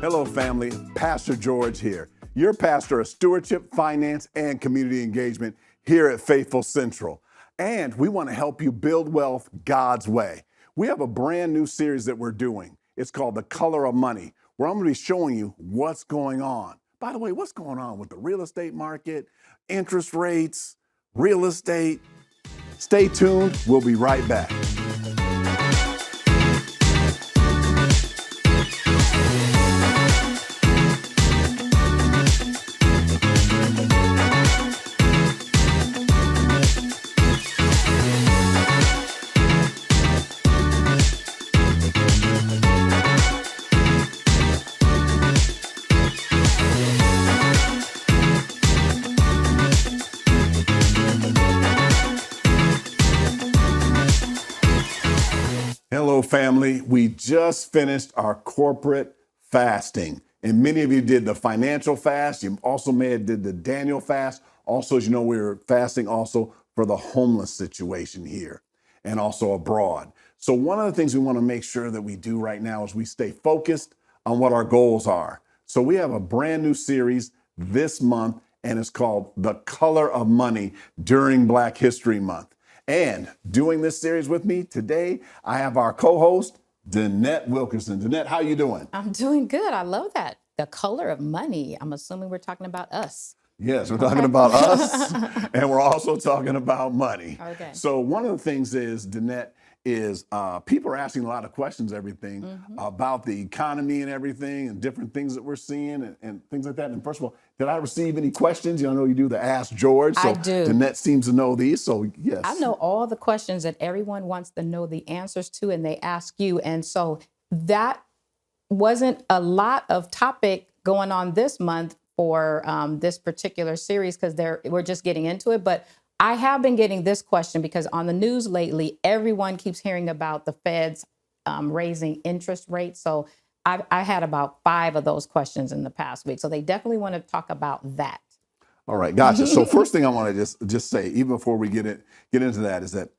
Hello, family. Pastor George here. Your pastor of stewardship, finance, and community engagement here at Faithful Central. And we want to help you build wealth God's way. We have a brand new series that we're doing. It's called The Color of Money, where I'm going to be showing you what's going on. By the way, what's going on with the real estate market, interest rates, real estate? Stay tuned. We'll be right back. Hello, family. We just finished our corporate fasting. And many of you did the financial fast. You also may have did the Daniel fast. Also, as you know, we were fasting also for the homeless situation here and also abroad. So one of the things we want to make sure that we do right now is we stay focused on what our goals are. So we have a brand new series this month, and it's called The Color of Money during Black History Month. And doing this series with me today, I have our co-host, Dannete Wilkerson. Dannete, how you doing? I'm doing good. I love that. The color of money. I'm assuming we're talking about us. Yes, we're talking about us, and we're also talking about money. Okay. So one of the things is, Dannete, is people are asking a lot of questions, about the economy and everything and different things that we're seeing and things like that. And first of all, did I receive any questions? I know you do the Ask George. So I do. Dannete seems to know these, so yes. I know all the questions that everyone wants to know the answers to, and they ask you. And so that wasn't a lot of topic going on this month for this particular series because we're just getting into it. But I have been getting this question because on the news lately, everyone keeps hearing about the Fed's raising interest rates. So I had about 5 of those questions in the past week. So they definitely want to talk about that. All right, gotcha. So first thing I want to just say, even before we get into that, is that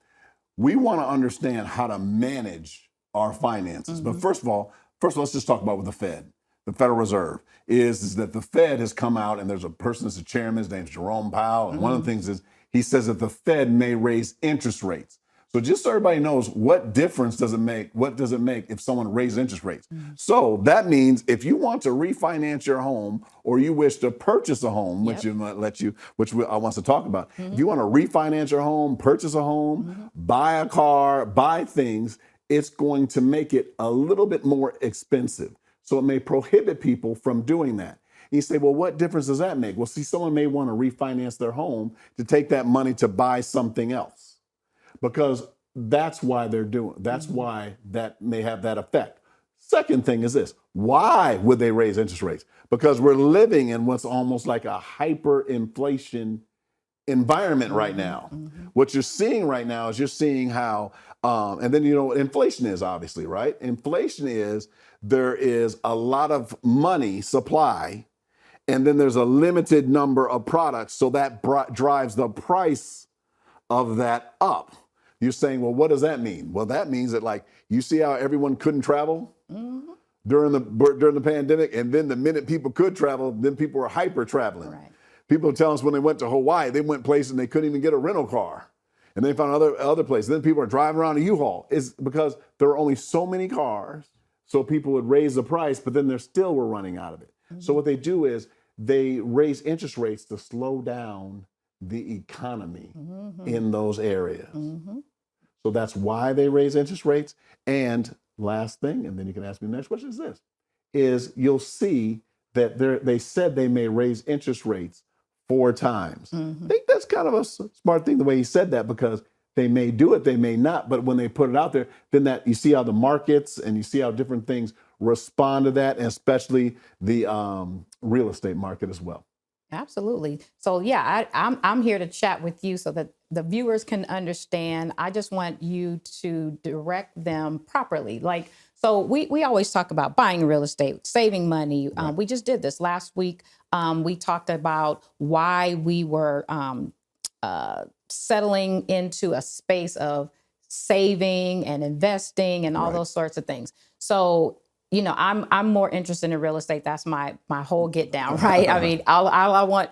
we want to understand how to manage our finances. But first of all, let's just talk about with the Fed. The Federal Reserve is that the Fed has come out, and there's a person that's the chairman, his name's Jerome Powell, and one of the things is he says that the Fed may raise interest rates. So just so everybody knows, what difference does it make? What does it make if someone raises interest rates? So that means if you want to refinance your home or you wish to purchase a home, which I want to talk about, if you want to refinance your home, purchase a home, buy a car, buy things, it's going to make it a little bit more expensive. So it may prohibit people from doing that. And you say, well, what difference does that make? Well, see, someone may want to refinance their home to take that money to buy something else, because that's why they're doing. That's why that may have that effect. Second thing is this: why would they raise interest rates? Because we're living in what's almost like a hyperinflation environment right now. What you're seeing right now is you're seeing how, and then you know what inflation is, obviously, right? Inflation is there is a lot of money supply, and then there's a limited number of products, so that drives the price of that up. You're saying, well, what does that mean? Well, that means that, like, you see how everyone couldn't travel during the pandemic, and then the minute people could travel, then people were hyper traveling. Right. People tell us when they went to Hawaii, they went places and they couldn't even get a rental car, and they found other places. Then people are driving around a U-Haul. It's because there are only so many cars, so people would raise the price, but then they still were running out of it. So what they do is they raise interest rates to slow down the economy in those areas. So that's why they raise interest rates. And last thing, and then you can ask me the next question, is this, is you'll see that they said they may raise interest rates 4 times. I think that's kind of a smart thing, the way he said that, because they may do it, they may not, but when they put it out there, then that you see how the markets and you see how different things respond to that, and especially the real estate market as well. Absolutely. So yeah, I'm here to chat with you so that the viewers can understand. I just want you to direct them properly. Like, so we always talk about buying real estate, saving money. Right. We just did this last week. We talked about why we were settling into a space of saving and investing and all those sorts of things. So, I'm more interested in real estate. That's my whole get down, right? I mean, all I want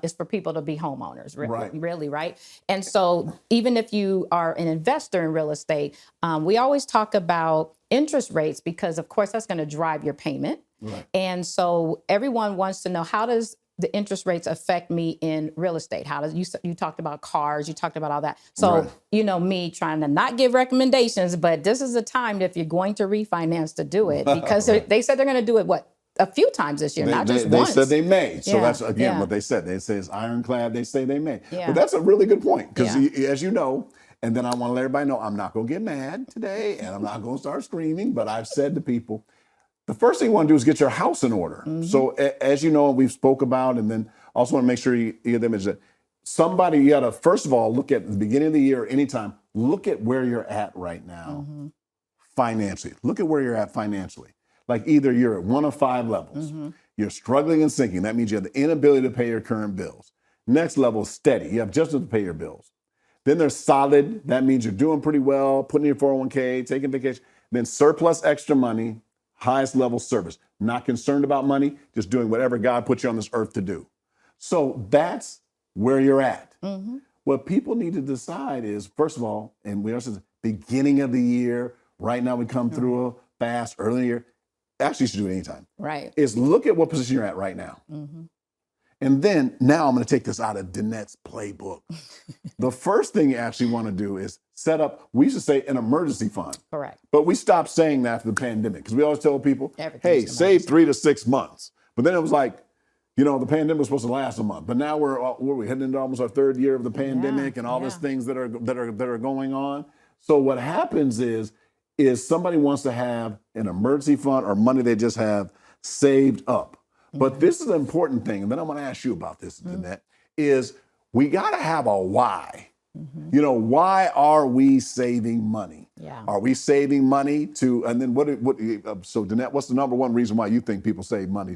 is for people to be homeowners, Right. really, right? And so even if you are an investor in real estate, we always talk about interest rates because, of course, that's going to drive your payment. Right. And so everyone wants to know, how does the interest rates affect me in real estate? How does you talked about cars, you talked about all that. So, Right. Me trying to not give recommendations, but this is a time if you're going to refinance to do it, because they said they're going to do it, a few times this year, not just once. They said they may. So Yeah, that's, again, yeah. what they said. They say it's ironclad. They say they may. Yeah. But that's a really good point because, Yeah. as you know, and then I want to let everybody know, I'm not going to get mad today and I'm not going to start screaming, but I've said to people, the first thing you want to do is get your house in order. So as you know, we've spoke about, and then also want to make sure you get the image that somebody, you got to, first of all, look at the beginning of the year, anytime, look at where you're at right now financially. Look at where you're at financially. Like either you're at one of 5 levels. You're struggling and sinking. That means you have the inability to pay your current bills. Next level is steady. You have just enough to pay your bills. Then there's solid. That means you're doing pretty well, putting in your 401k, taking vacation. Then surplus extra money, highest level service. Not concerned about money, just doing whatever God put you on this earth to do. So that's where you're at. What people need to decide is, first of all, and we also said beginning of the year, right now we come through a fast earlier. Actually, you should do it anytime. Right. Is look at what position you're at right now. And then now I'm going to take this out of Danette's playbook. The first thing you actually want to do is set up, we used to say an emergency fund. Correct. But we stopped saying that after the pandemic because we always tell people, Everything's hey, an save 3 to 6 months. But then it was like, the pandemic was supposed to last a month. But now we're heading into almost our 3rd year of the pandemic and all these things that are going on. So what happens is somebody wants to have an emergency fund or money they just have saved up. But this is an important thing, and then I'm going to ask you about this, Dannete, is we got to have a why. Why are we saving money? Yeah. Are we saving money to, and then so Dannete, what's the number one reason why you think people save money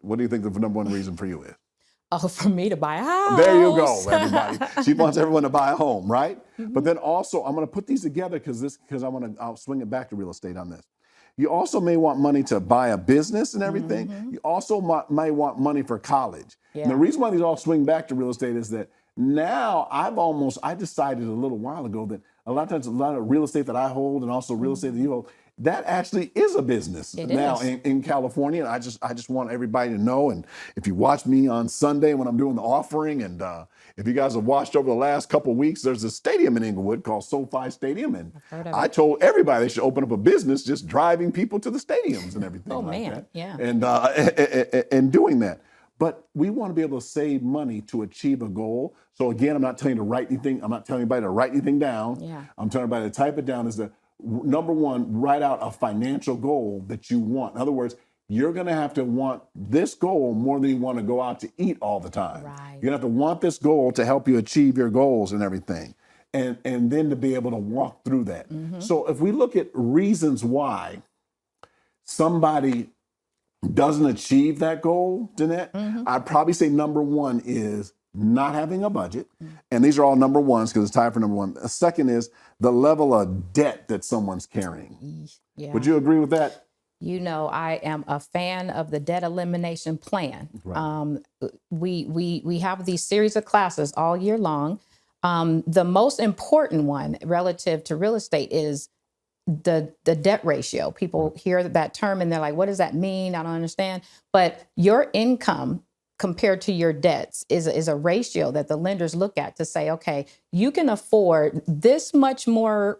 what do you think the number one reason for you is? Oh, for me to buy a house. There you go, everybody. She wants everyone to buy a home, right? But then also, I'm going to put these together because I'll swing it back to real estate on this. You also may want money to buy a business and everything. You also may want money for college. Yeah. And the reason why these all swing back to real estate is that now I decided a little while ago that a lot of times a lot of real estate that I hold and also real estate that you hold, that actually is a business now in California. And I just want everybody to know. And if you watch me on Sunday when I'm doing the offering, and if you guys have watched over the last couple of weeks, there's a stadium in Inglewood called SoFi Stadium. And I told everybody they should open up a business just driving people to the stadiums and everything that. Yeah. And doing that. But we want to be able to save money to achieve a goal. So again, I'm not telling you to write anything. I'm not telling anybody to write anything down. Yeah. I'm telling everybody to type it down. Is the number one, write out a financial goal that you want. In other words, you're going to have to want this goal more than you want to go out to eat all the time. Right. You're going to have to want this goal to help you achieve your goals and everything. And then to be able to walk through that. So if we look at reasons why somebody doesn't achieve that goal, Dannete, I'd probably say number one is not having a budget. And these are all number ones because it's time for number one. The second is the level of debt that someone's carrying. Yeah. Would you agree with that? I am a fan of the debt elimination plan. Right. We have these series of classes all year long. The most important one relative to real estate is the debt ratio. People hear that term and they're like, what does that mean? I don't understand. But your income compared to your debts is a ratio that the lenders look at to say, okay, you can afford this much more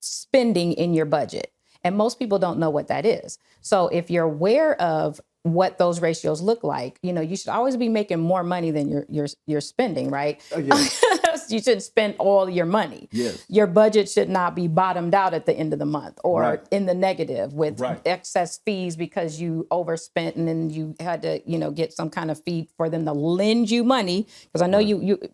spending in your budget. And most people don't know what that is. So if you're aware of what those ratios look like, you should always be making more money than you're spending, right? Yes. You shouldn't spend all your money. Yes. Your budget should not be bottomed out at the end of the month or in the negative with excess fees because you overspent and then you had to, get some kind of fee for them to lend you money. Because I know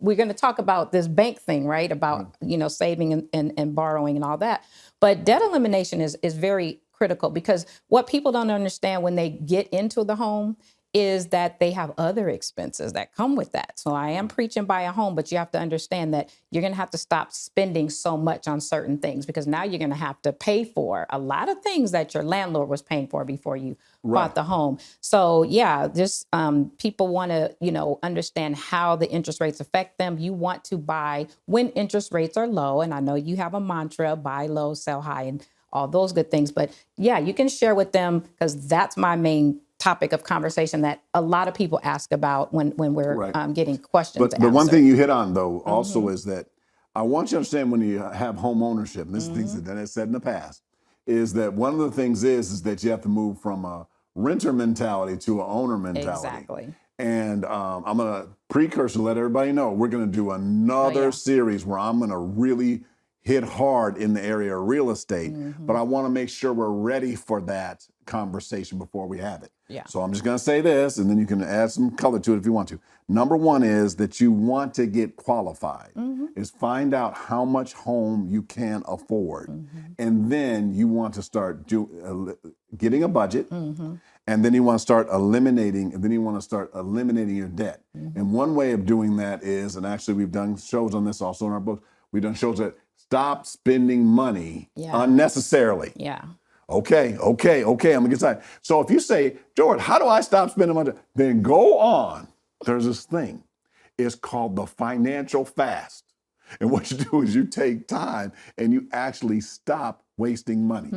we're going to talk about this bank thing, right? About, saving and borrowing and all that. But debt elimination is very critical because what people don't understand when they get into the home is that they have other expenses that come with that. So I am preaching buy a home, but you have to understand that you're going to have to stop spending so much on certain things, because now you're going to have to pay for a lot of things that your landlord was paying for before you bought the home. So yeah, just people want to, understand how the interest rates affect them. You want to buy when interest rates are low. And I know you have a mantra, buy low, sell high, and all those good things. But yeah, you can share with them, because that's my main topic of conversation that a lot of people ask about when we're getting questions. But one thing you hit on, though, also is that I want you to understand, when you have home ownership, and this is things that I said in the past, is that one of the things is that you have to move from a renter mentality to an owner mentality. Exactly. And I'm going to precursor, let everybody know, we're going to do another series where I'm going to really hit hard in the area of real estate, but I want to make sure we're ready for that conversation before we have it. Yeah. So I'm just going to say this, and then you can add some color to it if you want to. Number one is that you want to get qualified, is find out how much home you can afford. And then you want to start getting a budget, and then you want to start eliminating, your debt. And one way of doing that is, and actually we've done shows on this also in our book, we've done shows that stop spending money unnecessarily. Yeah. Okay, I'm gonna get started. So if you say, George, how do I stop spending money? Then go on. There's this thing. It's called the financial fast. And what you do is you take time and you actually stop wasting money.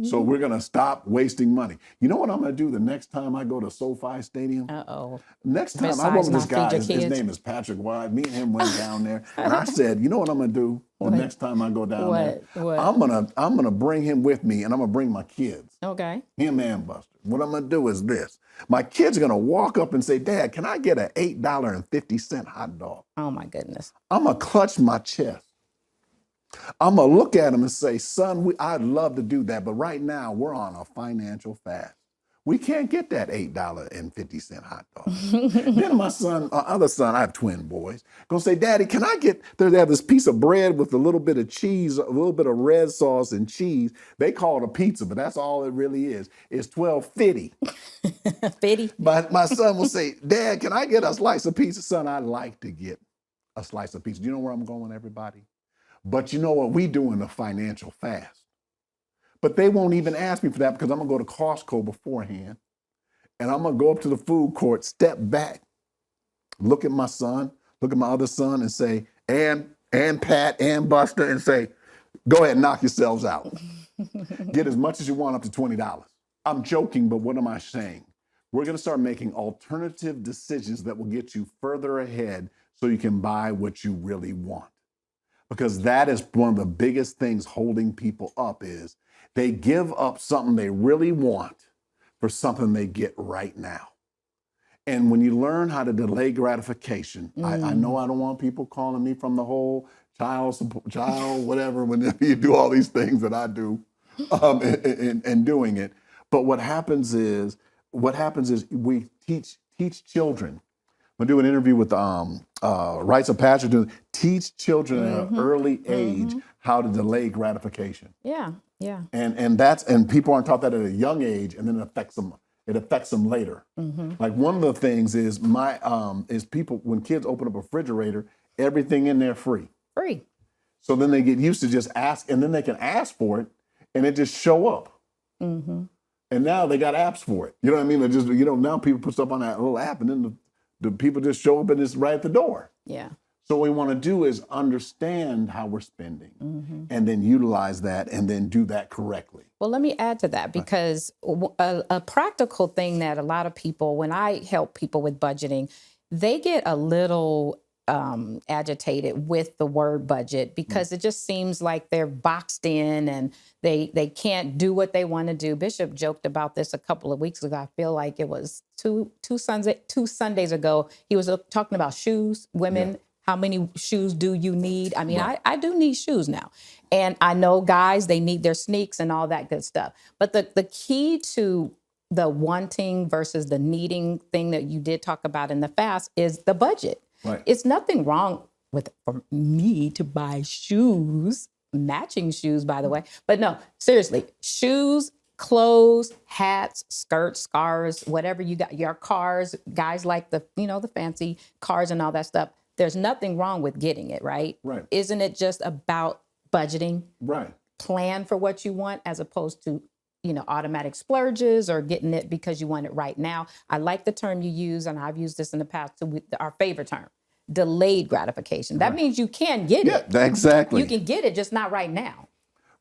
So we're gonna stop wasting money. You know what I'm gonna do the next time I go to SoFi Stadium? Next time I went with this guy, his name is Patrick White. Me and him went down there, and I said, you know what I'm gonna do the next time I go down there? I'm gonna bring him with me, and I'm gonna bring my kids. Okay. Him and Buster. What I'm gonna do is this. My kids are gonna walk up and say, Dad, can I get an $8.50 hot dog? Oh my goodness. I'm gonna clutch my chest. I'm gonna look at him and say, son, I'd love to do that, but right now we're on a financial fast. We can't get that $8.50 hot dog. Then my other son, I have twin boys, gonna say, Daddy, can I get, they have this piece of bread with a little bit of cheese, a little bit of red sauce and cheese. They call it a pizza, but that's all it really is. It's $12.50. 50. My son will say, Dad, can I get a slice of pizza? Son, I'd like to get a slice of pizza. Do you know where I'm going, everybody? But you know what? We doing the financial fast. But they won't even ask me for that, because I'm going to go to Costco beforehand, and I'm going to go up to the food court, step back, look at my son, look at my other son, and say, and Pat and Buster, and say, go ahead and knock yourselves out. Get as much as you want, up to $20. I'm joking, but what am I saying? We're going to start making alternative decisions that will get you further ahead so you can buy what you really want. Because that is one of the biggest things holding people up, is they give up something they really want for something they get right now. And when you learn how to delay gratification, I know I don't want people calling me from the whole child, whatever, whenever you do all these things that I do and doing it. But what happens is we teach children. I'm gonna do an interview with Rites of Passage. Teach children at an early age how to delay gratification. Yeah. And people aren't taught that at a young age, and then it affects them later. Like one of the things is people, when kids open up a refrigerator, everything in there free. So then they get used to just ask, and then they can ask for it, and it just show up. And now they got apps for it. You know what I mean? They just, now people put stuff on that little app, and then the people just show up, and it's right at the door. Yeah. So what we want to do is understand how we're spending, and then utilize that, and then do that correctly. Well, let me add to that, because a practical thing that a lot of people, when I help people with budgeting, they get a little agitated with the word budget, because it just seems like they're boxed in and they can't do what they want to do. Bishop joked about this a couple of weeks ago. I feel like it was two Sundays ago. He was talking about shoes, women. Yeah. How many shoes do you need? I mean, I do need shoes now. And I know guys, they need their sneaks and all that good stuff. But the key to the wanting versus the needing thing that you did talk about in the fast is the budget. Right. It's nothing wrong for me to buy shoes, matching shoes, by the way. But no, seriously, shoes clothes, hats, skirts, scarves, whatever you got, your cars, guys like the, the fancy cars and all that stuff. There's nothing wrong with getting it, right? Right. Isn't it just about budgeting? Right. Plan for what you want as opposed to, automatic splurges or getting it because you want it right now. I like the term you use, and I've used this in the past too, our favorite term, delayed gratification. That means you can get it. Exactly. You can get it, just not right now.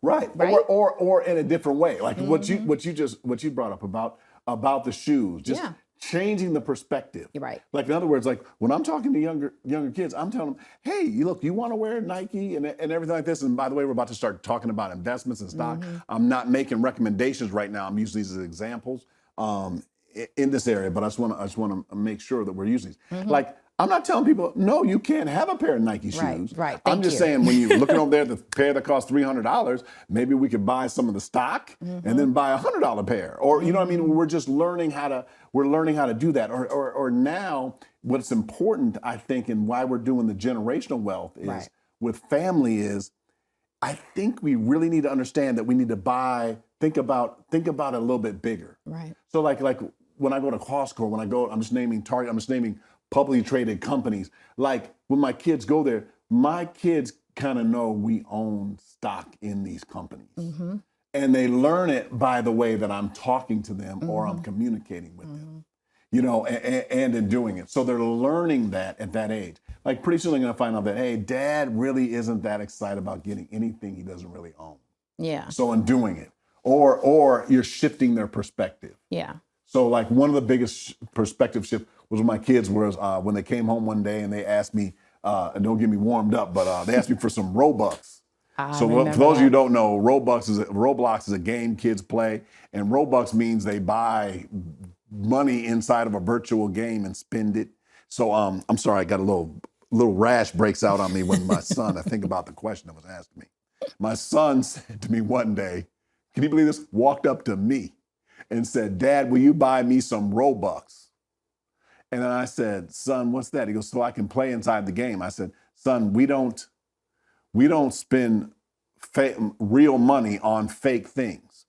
Right. Right? Or in a different way. Like what you brought up about the shoes. Just changing the perspective. You're right. Like in other words, like when I'm talking to younger kids, I'm telling them, hey, you want to wear Nike and everything like this. And by the way, we're about to start talking about investments and stock. I'm not making recommendations right now. I'm using these as examples in this area, but I just want to make sure that we're using these. Like I'm not telling people, no, you can't have a pair of Nike shoes. Right. I'm just saying when you're looking over there, the pair that costs $300, maybe we could buy some of the stock and then buy $100 pair. Or, you know what I mean? We're just learning how to do that. Or now what's important, I think, and why we're doing the generational wealth is with family is, I think we really need to understand that we need to think about it a little bit bigger. Right. So like when I go to Costco, I'm just naming Target, I'm just naming publicly traded companies. Like when my kids go there, my kids kind of know we own stock in these companies. And they learn it by the way that I'm talking to them or I'm communicating with them, and in doing it. So they're learning that at that age. Like pretty soon they're gonna find out that, hey, dad really isn't that excited about getting anything he doesn't really own. Yeah. So in doing it, or you're shifting their perspective. Yeah. So like one of the biggest perspective shift was when my kids was when they came home one day and they asked me, and don't get me warmed up, but they asked me for some Robux. So for those of you who don't know, Roblox is a game kids play, and Robux means they buy money inside of a virtual game and spend it. So I'm sorry, I got a little rash breaks out on me when my son, I think about the question that was asked me. My son said to me one day, can you believe this? Walked up to me and said, Dad, will you buy me some Robux? And then I said, son, what's that? He goes, so I can play inside the game. I said, son, we don't spend real money on fake things.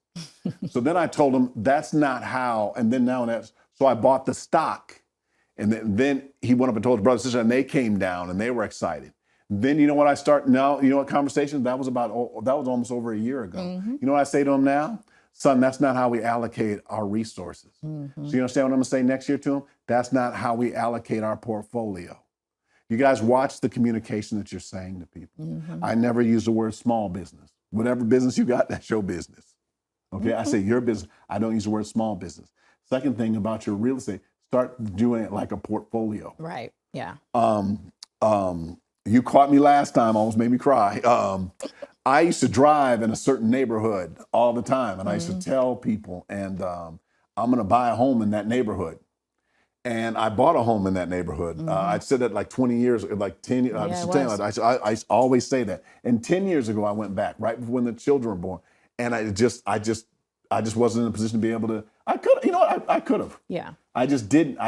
So then I told him that's not how, and then so I bought the stock. And then he went up and told his brother and sister, and they came down and they were excited. Then you know what I start now, what conversation? That was almost over a year ago. You know what I say to him now? Son, that's not how we allocate our resources. So you understand what I'm gonna say next year to him? That's not how we allocate our portfolio. You guys watch the communication that you're saying to people. I never use the word small business. Whatever business you got, that's your business. Okay, I say your business. I don't use the word small business. Second thing about your real estate, start doing it like a portfolio. Right, yeah. You caught me last time, almost made me cry. I used to drive in a certain neighborhood all the time, and I used to tell people, and I'm going to buy a home in that neighborhood. And I bought a home in that neighborhood. I said that like 20 years, like 10 years. I always say that. And 10 years ago, I went back right when the children were born, and I just wasn't in a position to be able to. I could, I could have. Yeah. I just didn't.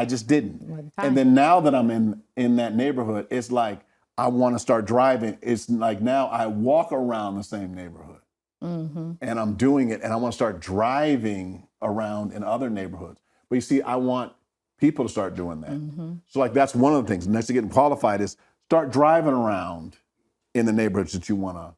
And then now that I'm in that neighborhood, it's like I want to start driving. It's like now I walk around the same neighborhood, and I'm doing it, and I want to start driving around in other neighborhoods. But you see, I want people to start doing that. So like that's one of the things. Next to getting qualified is start driving around in the neighborhoods that you want to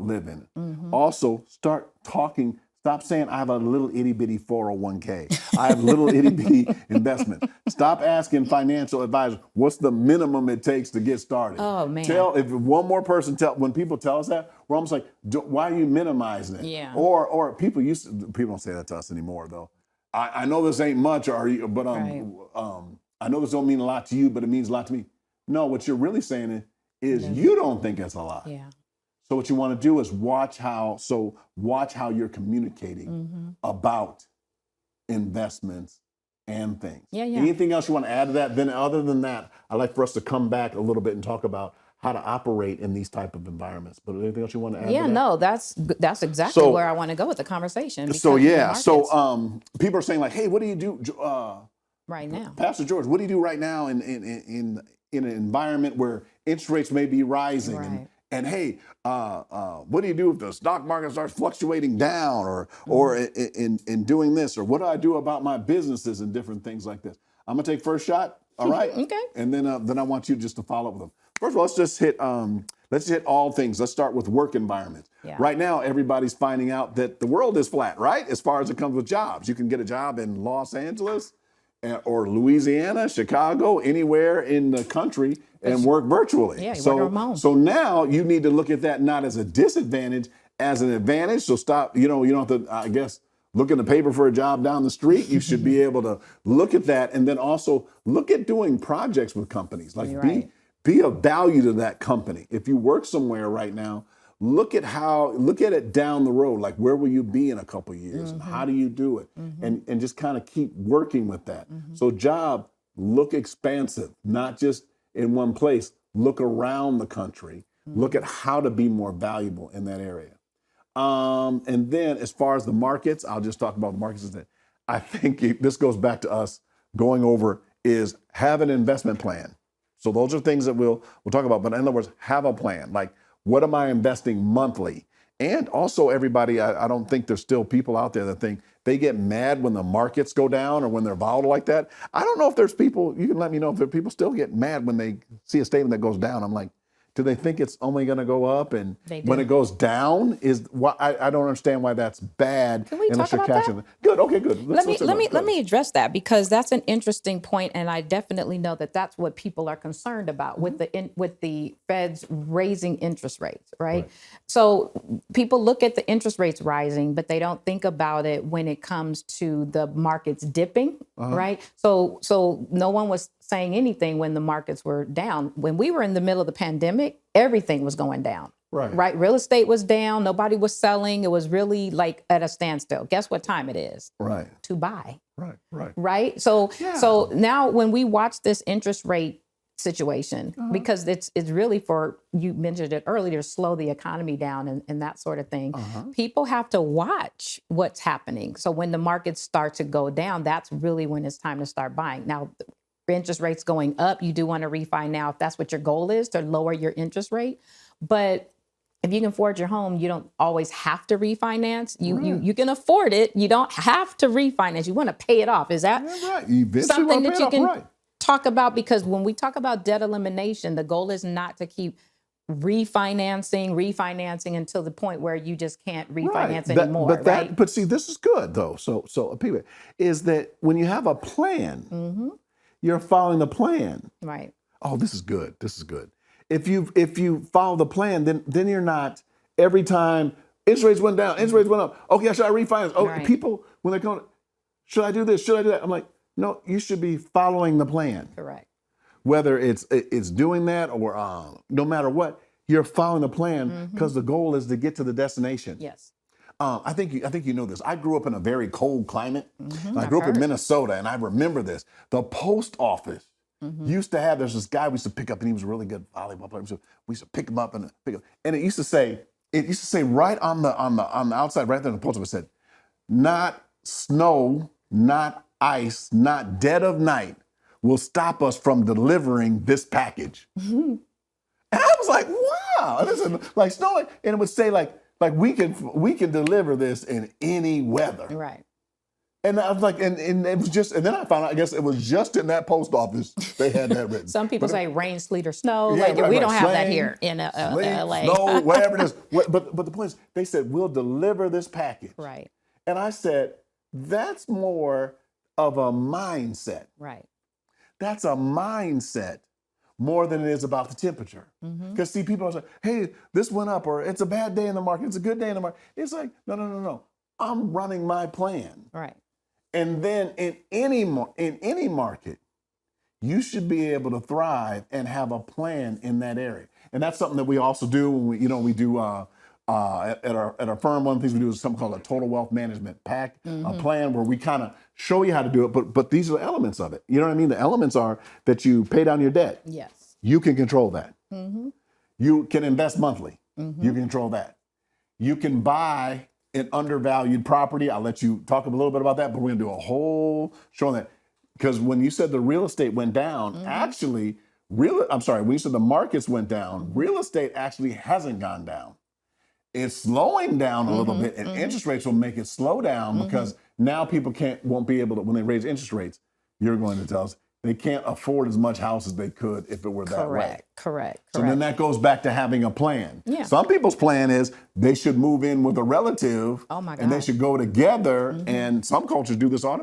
live in. Also, start talking. Stop saying I have a little itty bitty 401k. I have little itty bitty investments. Stop asking financial advisors what's the minimum it takes to get started. Oh man! If one more person when people tell us that, we're almost like, why are you minimizing it? Yeah. Or people don't say that to us anymore though. I know this ain't much, I know this don't mean a lot to you, but it means a lot to me. No, what you're really saying is you don't think it's a lot. Yeah. So what you want to do is watch how you're communicating about investments and things. Yeah. Anything else you want to add to that? Then other than that, I'd like for us to come back a little bit and talk about how to operate in these type of environments. But anything else you want to add to that? No, that's exactly where I want to go with the conversation. So people are saying like, hey, what do you do right now? Pastor George, what do you do right now in an environment where interest rates may be rising And hey, what do you do if the stock market starts fluctuating down, or in doing this, or what do I do about my businesses and different things like this? I'm gonna take first shot. All right. Okay. And then I want you just to follow up with them. First of all, let's hit all things. Let's start with work environments. Yeah. Right now, everybody's finding out that the world is flat, right? As far as it comes with jobs, you can get a job in Los Angeles or Louisiana, Chicago, anywhere in the country and work virtually. Yeah, you work from home. So now you need to look at that not as a disadvantage, as an advantage. So stop, you don't have to, I guess, look in the paper for a job down the street. You should be able to look at that, and then also look at doing projects with companies. Like be of value to that company. If you work somewhere right now, look at it down the road. Like, where will you be in a couple of years, and how do you do it, and just kind of keep working with that. So job, look expansive, not just in one place. Look around the country. Look at how to be more valuable in that area. And then as far as the markets, I'll just talk about the markets. I think this goes back to us going over is have an investment plan. So those are things that we'll talk about. But in other words, have a plan. Like, what am I investing monthly? And also, everybody, I don't think there's still people out there that think they get mad when the markets go down or when they're volatile like that. I don't know if there's people, you can let me know if there are people still get mad when they see a statement that goes down. I'm like, do they think it's only going to go up? And when it goes down, I don't understand why that's bad. Can we talk about that? Good. Okay. Good. Let me address that, because that's an interesting point, and I definitely know that that's what people are concerned about with the Fed's raising interest rates, right? So people look at the interest rates rising, but they don't think about it when it comes to the markets dipping, right? So no one was saying anything when the markets were down. When we were in the middle of the pandemic, everything was going down. Right. Real estate was down. Nobody was selling. It was really like at a standstill. Guess what time it is? Right. To buy. Right. So now when we watch this interest rate situation, because it's really for, you mentioned it earlier, to slow the economy down and that sort of thing, people have to watch what's happening. So when the markets start to go down, that's really when it's time to start buying. Now, interest rates going up, you do want to refi now if that's what your goal is, to lower your interest rate. But if you can afford your home, you don't always have to refinance. You can afford it. You don't have to refinance. You want to pay it off. Is that something that you can talk about? Because when we talk about debt elimination, the goal is not to keep refinancing until the point where you just can't refinance anymore. But see, this is good though. So people, is that when you have a plan, you're following the plan. Right. Oh, this is good. If you follow the plan, then you're not every time interest rates went down, interest rates went up. Okay, should I refinance? Oh, people, when they're going, should I do this? Should I do that? I'm like, no, you should be following the plan. Correct. Whether it's doing that or no matter what, you're following the plan, because the goal is to get to the destination. Yes. I think you know this. I grew up in a very cold climate. I grew up in Minnesota, and I remember this. The post office used to have, there's this guy we used to pick up, and he was a really good volleyball player. So we used to pick him up and it used to say right on the outside, right there in the post office, said, not snow, not ice, not dead of night will stop us from delivering this package. And I was like, wow. And listen, like snow, and it would say like we can deliver this in any weather. Right. And I was like, and it was just, and then I found out, I guess it was just in that post office they had that written. Some people say rain, sleet, or snow. We don't have that here in LA. Snow, whatever it is. But the point is, they said, we'll deliver this package. Right. And I said, that's more of a mindset. Right. That's a mindset more than it is about the temperature. Because see, people are like, hey, this went up, or it's a bad day in the market, it's a good day in the market. It's like, no. I'm running my plan. Right. And then in any market, you should be able to thrive and have a plan in that area. And that's something that we also do when we do at our firm. One of the things we do is something called a total wealth management pack, a plan where we kind of show you how to do it. But these are the elements of it. You know what I mean? The elements are that you pay down your debt. Yes. You can control that. You can invest monthly. You can control that. You can buy an undervalued property. I'll let you talk a little bit about that, but we're gonna do a whole show on that. Because when you said the real estate went down, actually, when you said the markets went down, real estate actually hasn't gone down. It's slowing down a little bit, and interest rates will make it slow down because now people won't be able to, when they raise interest rates, you're going to tell us they can't afford as much house as they could if it were that way. Correct. So then that goes back to having a plan. Yeah. Some people's plan is they should move in with a relative, Oh my and they gosh. should go together. And some cultures do this all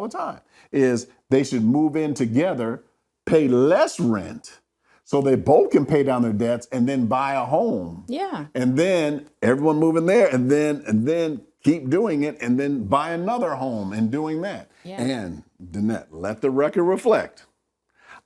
the time. Is they should move in together, pay less rent, so they both can pay down their debts and then buy a home. Yeah. And then everyone move in there, and then keep doing it, and then buy another home and doing that. Yeah. And Dannete, let the record reflect.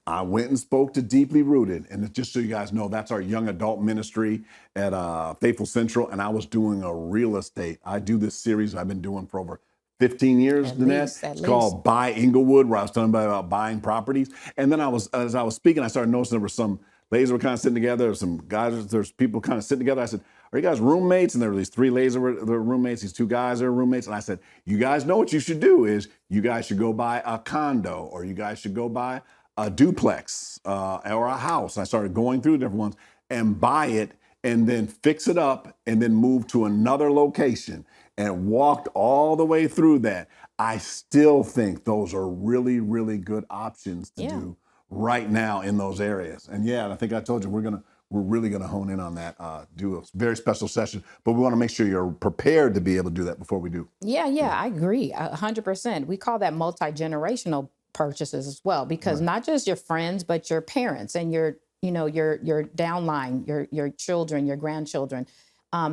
I went and spoke to Deeply Rooted, and just so you guys know, that's our young adult ministry at Faithful Central, and I was doing a real estate. I do this series I've been doing for over 15 years, Dannete. It's called Buy Inglewood, where I was telling about buying properties. And then as I was speaking, I started noticing there were some ladies were kind of sitting together, some guys, there's people kind of sitting together. I said, are you guys roommates? And there were these 3 ladies that were roommates, these 2 guys that were roommates. And I said, you guys know what you should do is you guys should go buy a condo, or you guys should go buy a duplex or a house. I started going through different ones and buy it and then fix it up and then move to another location, and walked all the way through that. I still think those are really, really good options to do right now in those areas. And I think I told you we're really gonna hone in on that, do a very special session, but we wanna make sure you're prepared to be able to do that before we do. Yeah, I agree 100%. We call that multi-generational purchases as well, because not just your friends, but your parents and your downline, your children, your grandchildren.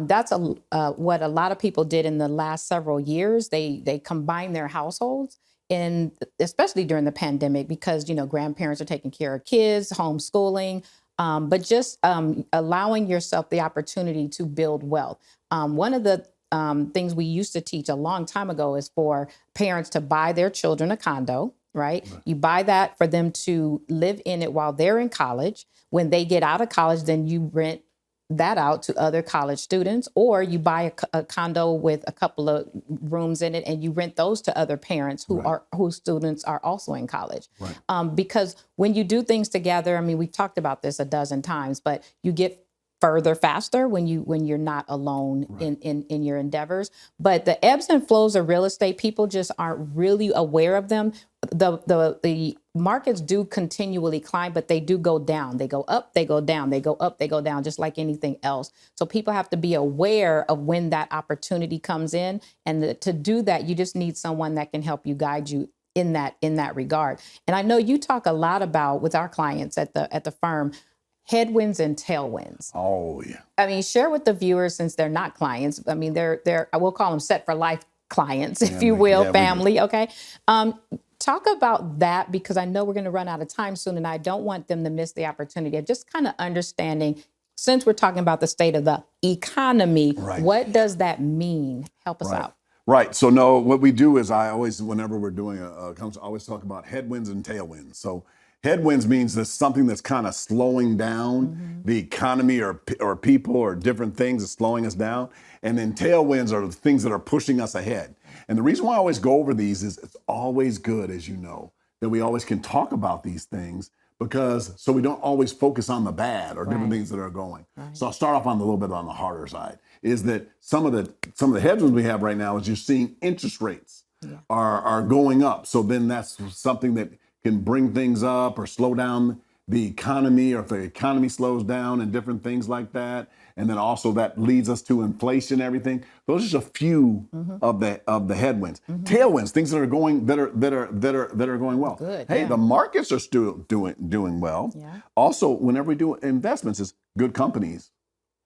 That's what a lot of people did in the last several years. They combined their households, and especially during the pandemic, because grandparents are taking care of kids, homeschooling, but just allowing yourself the opportunity to build wealth. One of the things we used to teach a long time ago is for parents to buy their children a condo. Right? You buy that for them to live in it while they're in college. When they get out of college, then you rent that out to other college students, or you buy a condo with a couple of rooms in it and you rent those to other parents whose students are also in college. Right. Because when you do things together, I mean, we've talked about this a dozen times, but you get further faster when you're not alone in your endeavors. But the ebbs and flows of real estate, people just aren't really aware of them. The markets do continually climb, but they do go down. They go up, they go down, they go up, they go down, just like anything else. So people have to be aware of when that opportunity comes in. And to do that, you just need someone that can help you, guide you in that regard. And I know you talk a lot about, with our clients at the firm, headwinds and tailwinds. Oh, yeah. I mean, share with the viewers, since they're not clients. I mean, they're I will call them set for life clients, if you will, family. Okay. Talk about that, because I know we're going to run out of time soon, and I don't want them to miss the opportunity of just kind of understanding, since we're talking about the state of the economy, what does that mean? Help us out. Right. So no, what we do is I always, whenever we're doing I always talk about headwinds and tailwinds. So headwinds means there's something that's kind of slowing down the economy, or people, or different things that's slowing us down. And then tailwinds are the things that are pushing us ahead. And the reason why I always go over these is it's always good, as you know, that we always can talk about these things, because so we don't always focus on the bad or different things that are going. So I'll start off on a little bit on the harder side, is that some of the headwinds we have right now is you're seeing interest rates are going up. So then that's something that can bring things up or slow down the economy, or if the economy slows down and different things like that. And then also that leads us to inflation, everything. Those are just a few of the headwinds. Tailwinds, things that are going that are going well. Good, the markets are still doing well. Yeah. Also, whenever we do investments, is good companies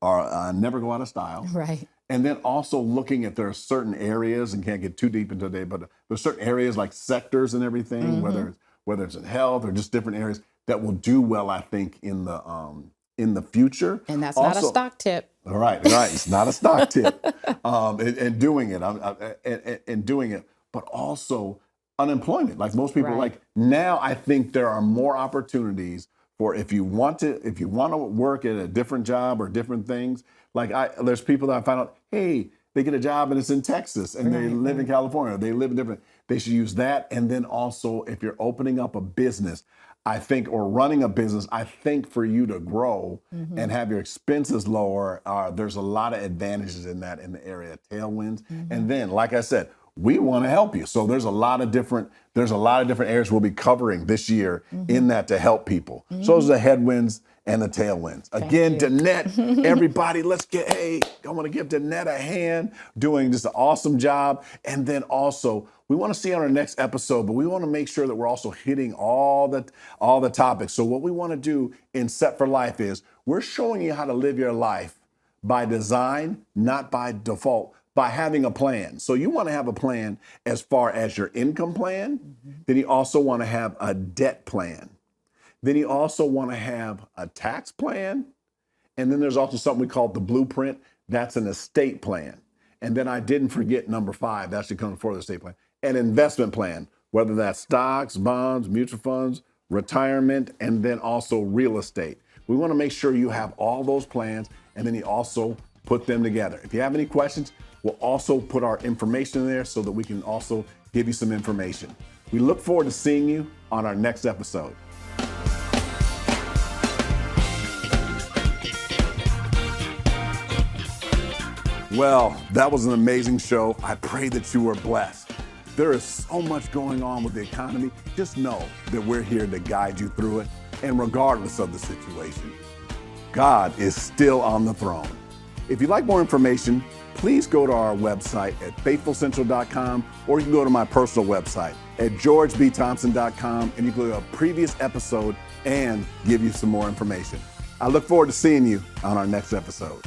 are never go out of style. Right. And then also looking at, there are certain areas, and can't get too deep into today, but there's certain areas like sectors and everything, whether it's in health or just different areas that will do well, I think, in the future. And that's also not a stock tip. Right. It's not a stock tip. And doing it, but also unemployment. Like most people, like now, I think there are more opportunities for if you want to work at a different job or different things. Like there's people that I found out, hey, they get a job and it's in Texas, and they live in California. They live in different. They should use that. And then also, if you're opening up a business, I think, or running a business, I think for you to grow and have your expenses lower, there's a lot of advantages in that in the area of tailwinds. And then, like I said, we want to help you. So there's a lot of different areas we'll be covering this year in that to help people. So those are the headwinds and the tailwinds. Again, Dannete, everybody, I want to give Dannete a hand doing just an awesome job. And then also, we want to see on our next episode, but we want to make sure that we're also hitting all the topics. So what we want to do in Set for Life is we're showing you how to live your life by design, not by default, by having a plan. So you want to have a plan as far as your income plan. Then you also want to have a debt plan. Then you also want to have a tax plan. And then there's also something we call the blueprint. That's an estate plan. And then I didn't forget number 5. That should come before the estate plan. An investment plan, whether that's stocks, bonds, mutual funds, retirement, and then also real estate. We want to make sure you have all those plans, and then you also put them together. If you have any questions, we'll also put our information in there so that we can also give you some information. We look forward to seeing you on our next episode. Well, that was an amazing show. I pray that you were blessed. There is so much going on with the economy. Just know that we're here to guide you through it. And regardless of the situation, God is still on the throne. If you'd like more information, please go to our website at faithfulcentral.com, or you can go to my personal website at georgebthompson.com, and you can go to a previous episode and give you some more information. I look forward to seeing you on our next episode.